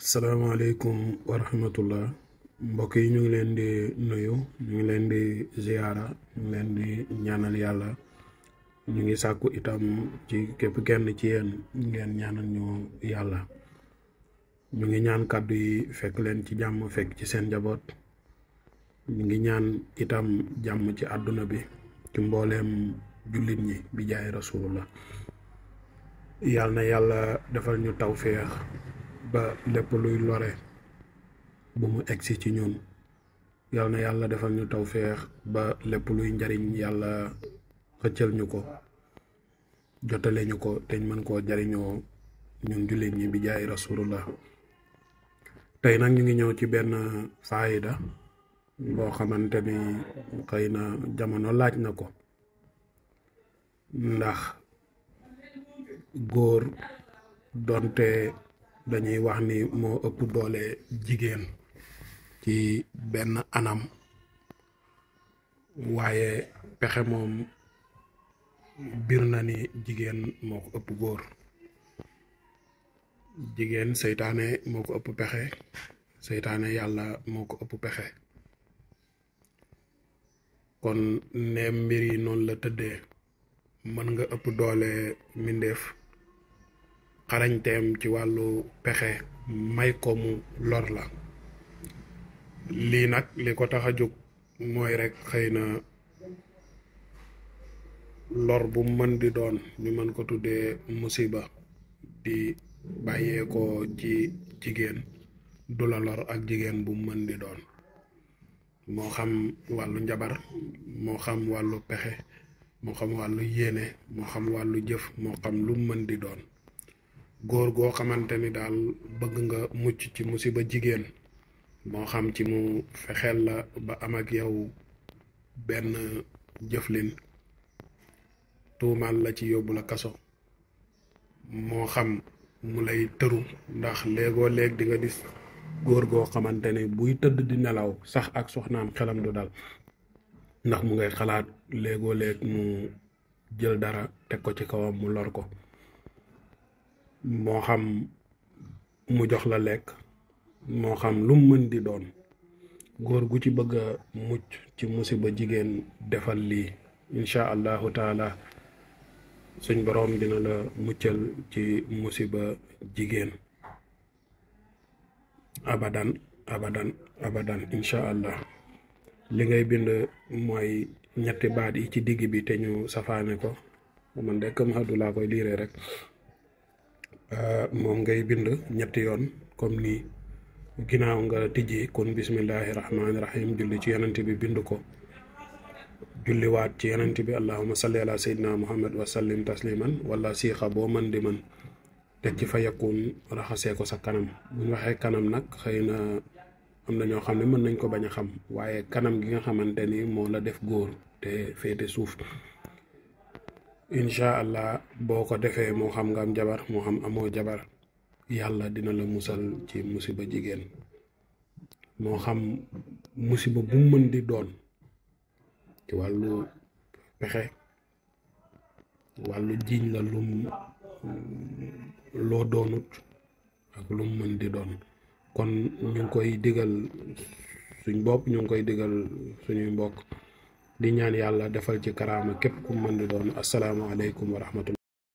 salaamaaleykum wa rahmatullah mbokk yi ñu ngi leen di nuyu ñu ngi leen di ziyaara ñu ngi leen di ñaanal yàlla ñu ngi sàkku itam ci képp kenn ci yéen ngeen ñaanal ñu yàlla ñu ngi ñaan kàddu yi fekk leen ci jàmm fekk ci seen njaboot ñu ngi ñaan itam jàmm ci àdduna bi ci mbooleem jullit ñi bi jaay rasulullah yàlla na yàlla defal ñu tawféex ba lépp luy lore bu mu egsi ci ñun yàlla na yàlla defal ñu tawféex ba lépp luy njariñ yàlla xëccal ñu ko jotale ñu ko te ñu mën koo jariñoo ñun jullit ñi bi jaay rasulullah tey nag ñu ngi ñëw ci benn faayida boo xamante ni xëy na jamono laaj na ko ndax góor donte dañuy wax ni moo ëpp doole jigéen ci benn anam waaye pexe moom bir na ni jigéen moo ko ëpp góor jigéen seytaane moo ko ëpp pexe seytaane yàlla moo ko ëpp pexe kon ne mbir yi noonu la tëddee mën nga ëpp doole mbindeef xarañteem ci wàllu pexe may ko mu lor la lii nag li ko tax a jóg mooy rekk xëy na lor bu mën di doon ñu mën ko tuddee musiba di bàyyeekoo ci jigéen du la lor ak jigéen bu mën di doon moo xam wàllu njabar moo xam wàllu pexe moo xam wàllu yéene moo xam wàllu jëf moo xam lu mën di doon góor goo xamante ni daal bëgg nga mucc ci musiba jigéen moo xam ci mu fexeel la ba am ak yow benn jëflin tuumaal la ci yóbbu la kaso moo xam mu lay tëru ndax léegoo léeg di nga gis góor goo xamante ni buy tëdd di nelaw sax ak soxnaam xelam du dal ndax mu ngay xalaat léegoo léeg mu jël dara teg ko ci kawam mu lor ko moo xam mu jox la lekk moo xam lu mën di doon góor gu ci bëgg a mucc ci musiba jigéen defal lii incha allahu taala suñ boroom dina la muccal ci musiba jigéen abadan abadan abadan incha allah li ngay bind mooy ñetti baat yi ci digg bi te ñu safaane ko man de comme xaddu laa koy liiree rek moom ngay bind ñetti yoon comme nii ginnaaw nga tijji kon bismillahi rahmaani rahim julli ci yonent bi bind ko julliwaat ci yonent bi allahumma salli ala sayyidina muhammad wa sallim tasliman wala siixa boo mën di mën teg ci fa yakun raxasee ko sa kanam bu ñu waxee kanam nag xëy na am na ñoo xam ne mën nañ ko bañ a xam waaye kanam gi nga xamante ni moo la def góor te féete suuf incha allah boo ko defee moo xam nga am jabar moo xam amoo jabar yàlla dina la musal ci musiba jigéen moo xam musiba bu mën di doon ci wàllu pexe wàllu jiiñ la loo doonut ak lum mën di doon kon ñu ngi koy digal suñ bopp ñu ngi koy digal suñuy mbokk di ñaan yàlla defal ci karaama képp ku mën di doon asalaamaaleykum wa rahmatullah